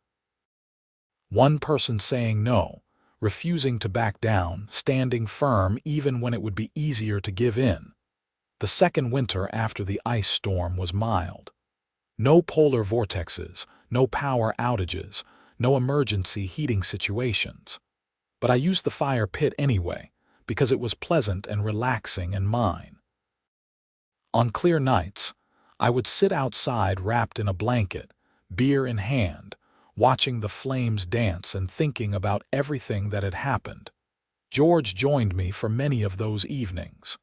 One person saying no, refusing to back down, standing firm even when it would be easier to give in. The second winter after the ice storm was mild. No polar vortexes, no power outages, no emergency heating situations. But I used the fire pit anyway, because it was pleasant and relaxing and mine. On clear nights, I would sit outside wrapped in a blanket, beer in hand, watching the flames dance and thinking about everything that had happened. George joined me for many of those evenings.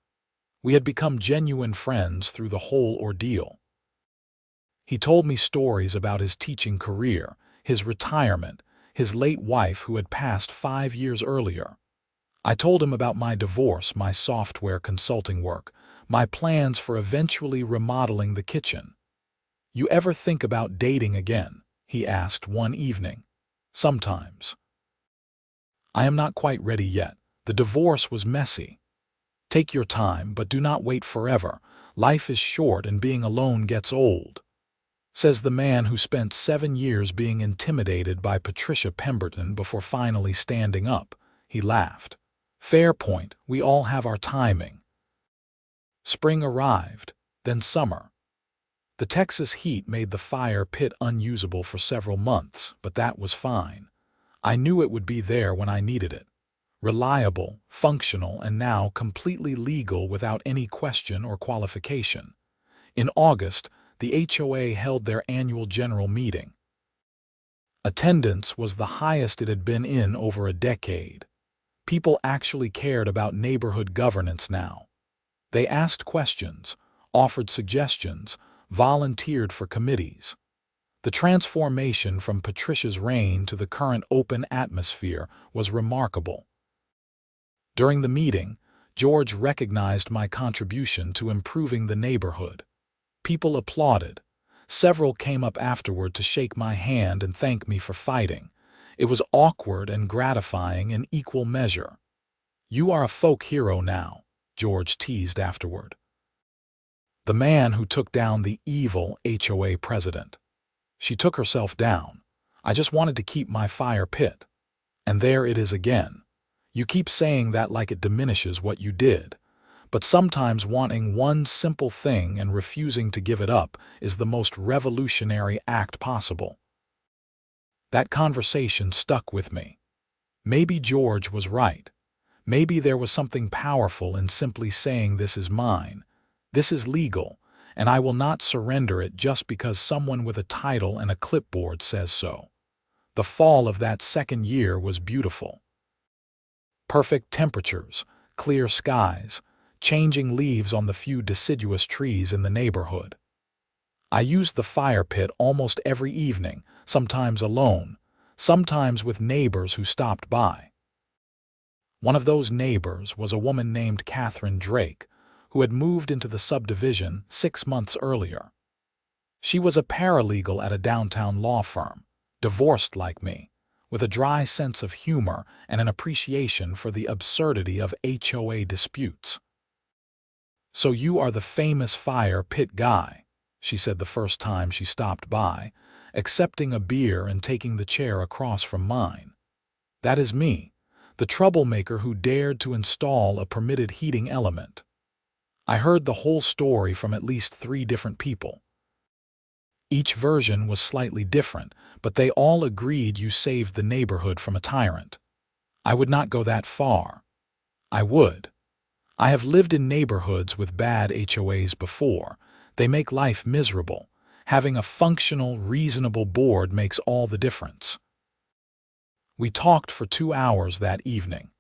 We had become genuine friends through the whole ordeal. He told me stories about his teaching career, his retirement, his late wife who had passed 5 years earlier. I told him about my divorce, my software consulting work, my plans for eventually remodeling the kitchen. You ever think about dating again? He asked one evening. Sometimes. I am not quite ready yet. The divorce was messy. Take your time, but do not wait forever. Life is short and being alone gets old. Says the man who spent 7 years being intimidated by Patricia Pemberton before finally standing up. He laughed. Fair point, we all have our timing. Spring arrived, then summer. The Texas heat made the fire pit unusable for several months, but that was fine. I knew it would be there when I needed it. Reliable, functional, and now completely legal without any question or qualification. In August, the HOA held their annual general meeting. Attendance was the highest it had been in over a decade. People actually cared about neighborhood governance now. They asked questions, offered suggestions, volunteered for committees. The transformation from Patricia's reign to the current open atmosphere was remarkable. During the meeting, George recognized my contribution to improving the neighborhood. People applauded. Several came up afterward to shake my hand and thank me for fighting. It was awkward and gratifying in equal measure. "You are a folk hero now," George teased afterward. "The man who took down the evil HOA president." She took herself down. I just wanted to keep my fire pit. And there it is again. You keep saying that like it diminishes what you did. But sometimes wanting one simple thing and refusing to give it up is the most revolutionary act possible. That conversation stuck with me. Maybe George was right. Maybe there was something powerful in simply saying, "This is mine. This is legal, and I will not surrender it just because someone with a title and a clipboard says so." The fall of that second year was beautiful. Perfect temperatures, clear skies, changing leaves on the few deciduous trees in the neighborhood. I used the fire pit almost every evening, sometimes alone, sometimes with neighbors who stopped by. One of those neighbors was a woman named Catherine Drake, who had moved into the subdivision 6 months earlier. She was a paralegal at a downtown law firm, divorced like me, with a dry sense of humor and an appreciation for the absurdity of HOA disputes. "So you are the famous fire pit guy," she said the first time she stopped by, accepting a beer and taking the chair across from mine. "That is me, the troublemaker who dared to install a permitted heating element." I heard the whole story from at least 3 different people. Each version was slightly different, but they all agreed you saved the neighborhood from a tyrant. I would not go that far. I would. I have lived in neighborhoods with bad HOAs before. They make life miserable. Having a functional, reasonable board makes all the difference. We talked for 2 hours that evening.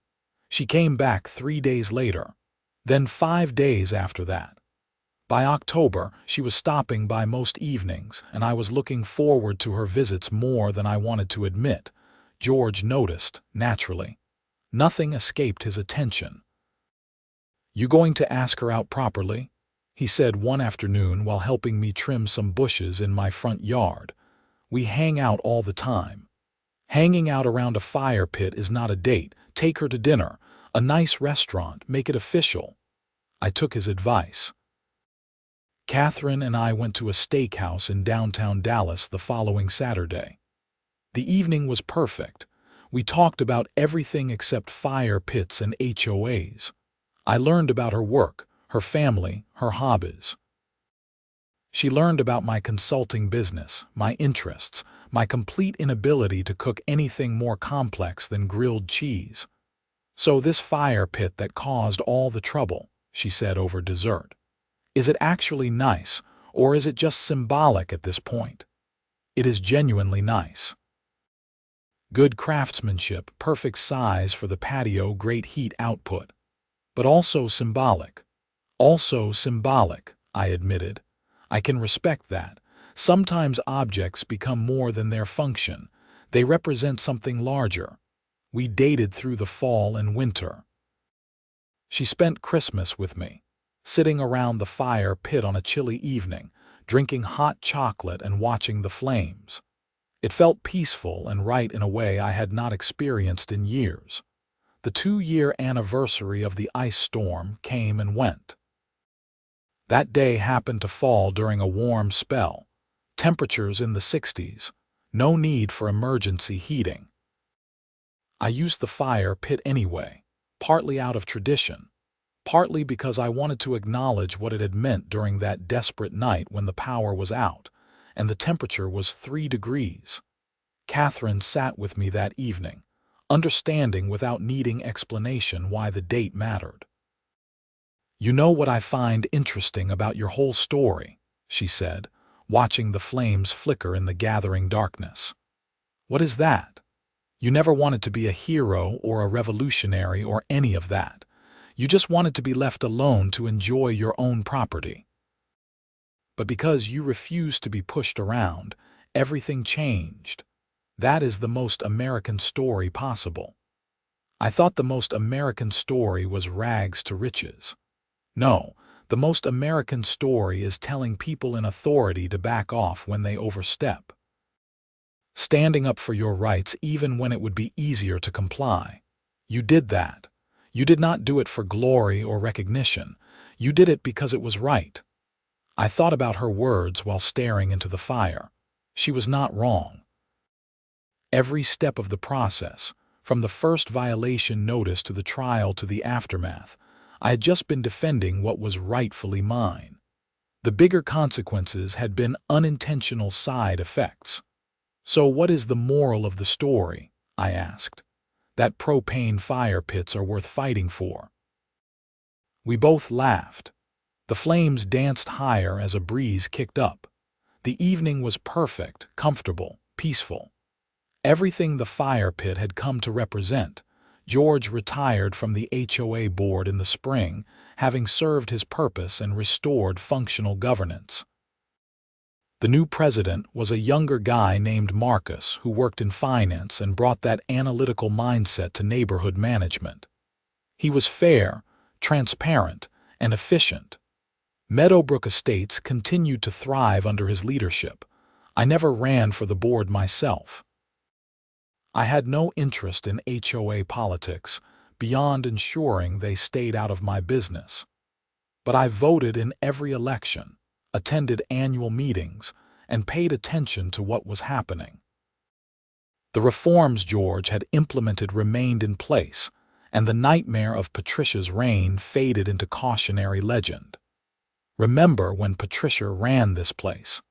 She came back 3 days later, then 5 days after that. By October, she was stopping by most evenings, and I was looking forward to her visits more than I wanted to admit. George noticed, naturally. Nothing escaped his attention. "You going to ask her out properly?" he said one afternoon while helping me trim some bushes in my front yard. "We hang out all the time." "Hanging out around a fire pit is not a date. Take her to dinner. A nice restaurant. Make it official." I took his advice. Catherine and I went to a steakhouse in downtown Dallas the following Saturday. The evening was perfect. We talked about everything except fire pits and HOAs. I learned about her work, her family, her hobbies. She learned about my consulting business, my interests, my complete inability to cook anything more complex than grilled cheese. "So this fire pit that caused all the trouble," she said over dessert. "Is it actually nice, or is it just symbolic at this point?" "It is genuinely nice. Good craftsmanship, perfect size for the patio, great heat output. But also symbolic." "Also symbolic," I admitted. "I can respect that. Sometimes objects become more than their function. They represent something larger." We dated through the fall and winter. She spent Christmas with me, sitting around the fire pit on a chilly evening, drinking hot chocolate and watching the flames. It felt peaceful and right in a way I had not experienced in years. The 2-year anniversary of the ice storm came and went. That day happened to fall during a warm spell, temperatures in the 60s, no need for emergency heating. I used the fire pit anyway, partly out of tradition, partly because I wanted to acknowledge what it had meant during that desperate night when the power was out, and the temperature was 3 degrees. Catherine sat with me that evening, understanding without needing explanation why the date mattered. "You know what I find interesting about your whole story," she said, watching the flames flicker in the gathering darkness. "What is that? You never wanted to be a hero or a revolutionary or any of that. You just wanted to be left alone to enjoy your own property. But because you refused to be pushed around, everything changed. That is the most American story possible." I thought the most American story was rags to riches. No, the most American story is telling people in authority to back off when they overstep. Standing up for your rights even when it would be easier to comply. You did that. You did not do it for glory or recognition. You did it because it was right. I thought about her words while staring into the fire. She was not wrong. Every step of the process, from the first violation notice to the trial to the aftermath, I had just been defending what was rightfully mine. The bigger consequences had been unintentional side effects. So what is the moral of the story? I asked. That propane fire pits are worth fighting for. We both laughed. The flames danced higher as a breeze kicked up. The evening was perfect, comfortable, peaceful. Everything the fire pit had come to represent. George retired from the HOA board in the spring, having served his purpose and restored functional governance. The new president was a younger guy named Marcus who worked in finance and brought that analytical mindset to neighborhood management. He was fair, transparent, and efficient. Meadowbrook Estates continued to thrive under his leadership. I never ran for the board myself. I had no interest in HOA politics beyond ensuring they stayed out of my business. But I voted in every election, attended annual meetings, and paid attention to what was happening. The reforms George had implemented remained in place, and the nightmare of Patricia's reign faded into cautionary legend. Remember when Patricia ran this place?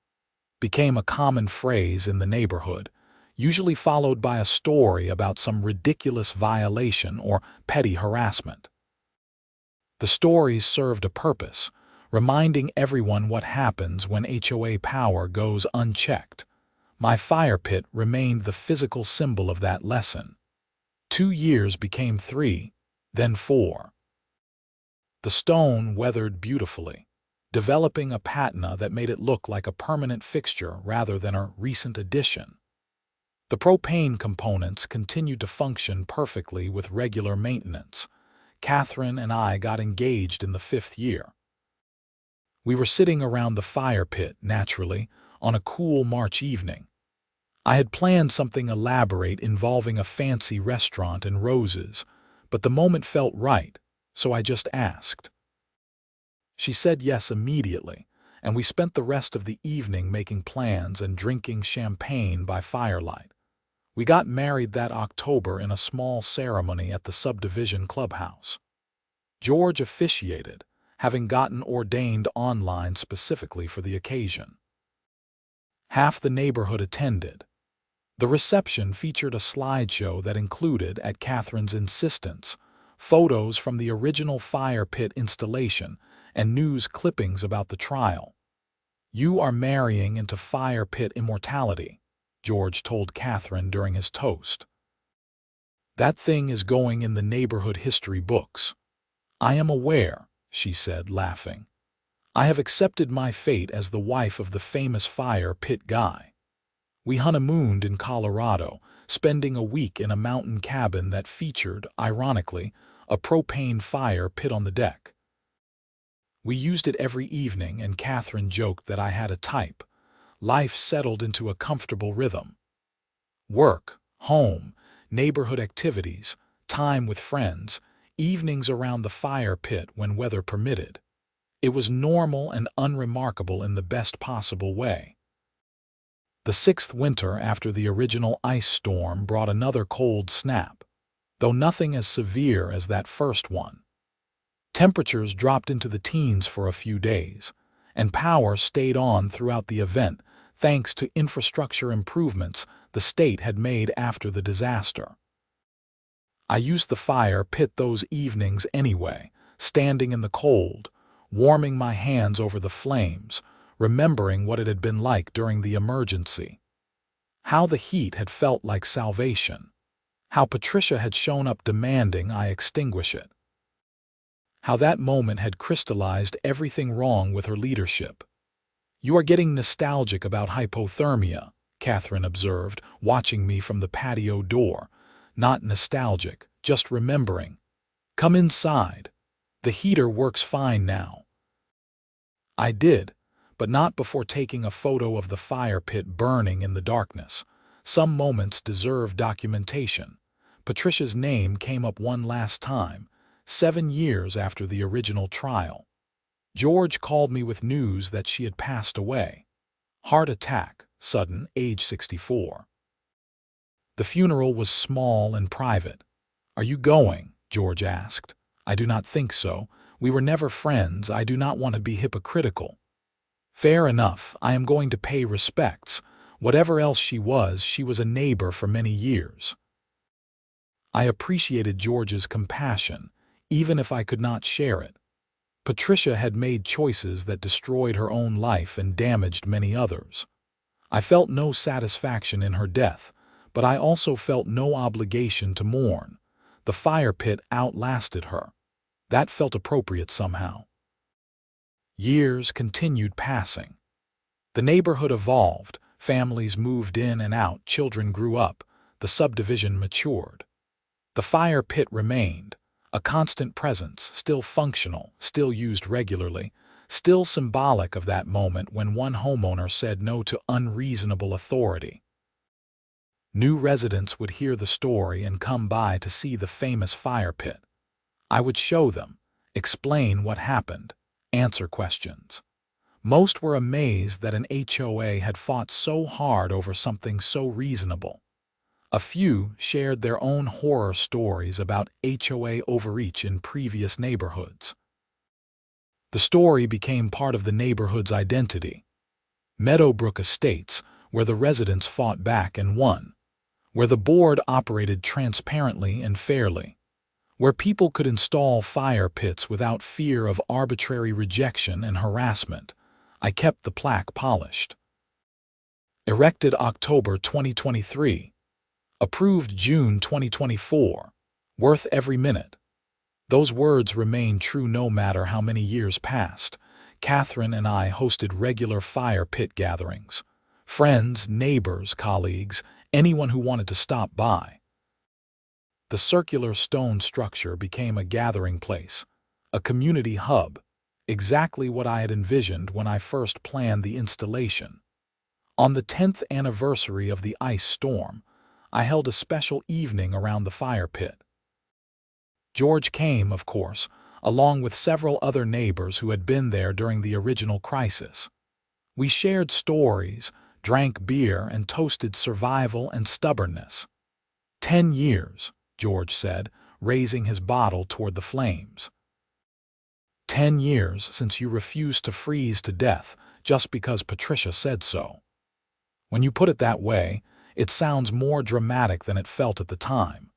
Became a common phrase in the neighborhood, usually followed by a story about some ridiculous violation or petty harassment. The stories served a purpose, reminding everyone what happens when HOA power goes unchecked. My fire pit remained the physical symbol of that lesson. 2 years became 3, then 4. The stone weathered beautifully, developing a patina that made it look like a permanent fixture rather than a recent addition. The propane components continued to function perfectly with regular maintenance. Catherine and I got engaged in the 5th year. We were sitting around the fire pit, naturally, on a cool March evening. I had planned something elaborate involving a fancy restaurant and roses, but the moment felt right, so I just asked. She said yes immediately, and we spent the rest of the evening making plans and drinking champagne by firelight. We got married that October in a small ceremony at the subdivision clubhouse. George officiated, having gotten ordained online specifically for the occasion. Half the neighborhood attended. The reception featured a slideshow that included, at Catherine's insistence, photos from the original fire pit installation and news clippings about the trial. "You are marrying into fire pit immortality," George told Catherine during his toast. "That thing is going in the neighborhood history books." "I am aware," she said, laughing. "I have accepted my fate as the wife of the famous fire pit guy." We honeymooned in Colorado, spending a week in a mountain cabin that featured, ironically, a propane fire pit on the deck. We used it every evening, and Catherine joked that I had a type. Life settled into a comfortable rhythm. Work, home, neighborhood activities, time with friends, evenings around the fire pit when weather permitted. It was normal and unremarkable in the best possible way. The 6th winter after the original ice storm brought another cold snap, though nothing as severe as that first one. Temperatures dropped into the teens for a few days, and power stayed on throughout the event thanks to infrastructure improvements the state had made after the disaster. I used the fire pit those evenings anyway, standing in the cold, warming my hands over the flames, remembering what it had been like during the emergency. How the heat had felt like salvation. How Patricia had shown up demanding I extinguish it. How that moment had crystallized everything wrong with her leadership. "You are getting nostalgic about hypothermia," Catherine observed, watching me from the patio door. "Not nostalgic, just remembering. "Come inside. The heater works fine now." I did, but not before taking a photo of the fire pit burning in the darkness. Some moments deserve documentation. Patricia's name came up one last time, 7 years after the original trial. George called me with news that she had passed away. Heart attack, sudden, age 64. The funeral was small and private. "Are you going?" George asked. "I do not think so. We were never friends. I do not want to be hypocritical." "Fair enough. I am going to pay respects. Whatever else she was a neighbor for many years." I appreciated George's compassion, even if I could not share it. Patricia had made choices that destroyed her own life and damaged many others. I felt no satisfaction in her death, but I also felt no obligation to mourn. The fire pit outlasted her. That felt appropriate somehow. Years continued passing. The neighborhood evolved, families moved in and out, children grew up, the subdivision matured. The fire pit remained, a constant presence, still functional, still used regularly, still symbolic of that moment when one homeowner said no to unreasonable authority. New residents would hear the story and come by to see the famous fire pit. I would show them, explain what happened, answer questions. Most were amazed that an HOA had fought so hard over something so reasonable. A few shared their own horror stories about HOA overreach in previous neighborhoods. The story became part of the neighborhood's identity. Meadowbrook Estates, where the residents fought back and won, where the board operated transparently and fairly, where people could install fire pits without fear of arbitrary rejection and harassment. I kept the plaque polished. Erected October 2023. Approved June 2024. Worth every minute. Those words remain true no matter how many years passed. Catherine and I hosted regular fire pit gatherings. Friends, neighbors, colleagues, anyone who wanted to stop by. The circular stone structure became a gathering place, a community hub, exactly what I had envisioned when I first planned the installation. On the 10th anniversary of the ice storm, I held a special evening around the fire pit. George came, of course, along with several other neighbors who had been there during the original crisis. We shared stories, drank beer, and toasted survival and stubbornness. 10 years, George said, raising his bottle toward the flames. 10 years since you refused to freeze to death just because Patricia said so. When you put it that way, it sounds more dramatic than it felt at the time.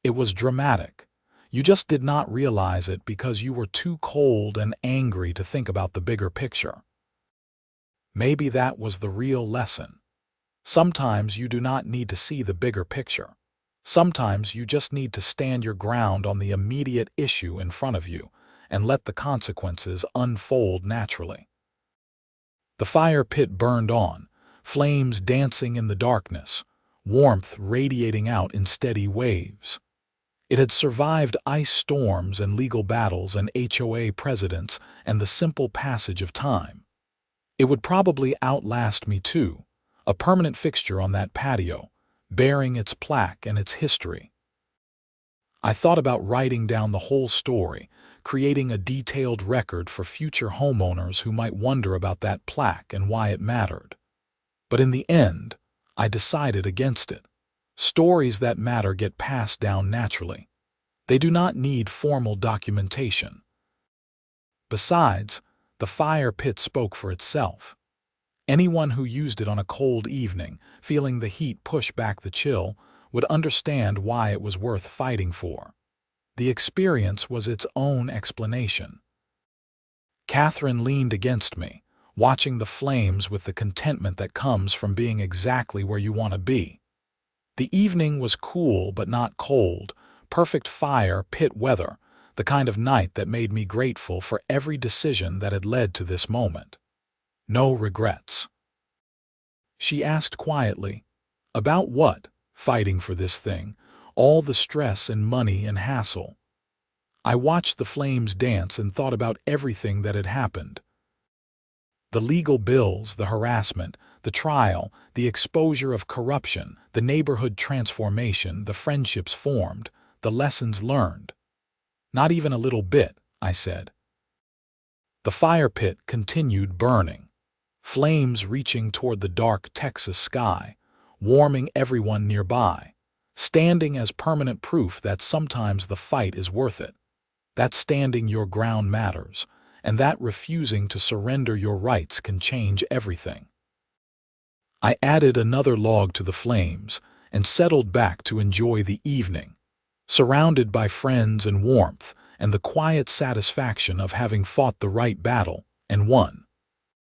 It was dramatic. You just did not realize it because you were too cold and angry to think about the bigger picture. Maybe that was the real lesson. Sometimes you do not need to see the bigger picture. Sometimes you just need to stand your ground on the immediate issue in front of you and let the consequences unfold naturally. The fire pit burned on, flames dancing in the darkness, warmth radiating out in steady waves. It had survived ice storms and legal battles and HOA presidents and the simple passage of time. It would probably outlast me too, a permanent fixture on that patio, bearing its plaque and its history. I thought about writing down the whole story, creating a detailed record for future homeowners who might wonder about that plaque and why it mattered. But in the end, I decided against it. Stories that matter get passed down naturally. They do not need formal documentation. Besides, the fire pit spoke for itself. Anyone who used it on a cold evening, feeling the heat push back the chill, would understand why it was worth fighting for. The experience was its own explanation. Catherine leaned against me, watching the flames with the contentment that comes from being exactly where you want to be. The evening was cool but not cold, perfect fire pit weather, the kind of night that made me grateful for every decision that had led to this moment. No regrets. She asked quietly, "About what? Fighting for this thing? all the stress and money and hassle. I watched the flames dance and thought about everything that had happened. The legal bills, the harassment, the trial, the exposure of corruption, the neighborhood transformation, the friendships formed, the lessons learned. Not even a little bit, I said. The fire pit continued burning, flames reaching toward the dark Texas sky, warming everyone nearby, standing as permanent proof that sometimes the fight is worth it, that standing your ground matters, and that refusing to surrender your rights can change everything. I added another log to the flames and settled back to enjoy the evening, surrounded by friends and warmth and the quiet satisfaction of having fought the right battle and won.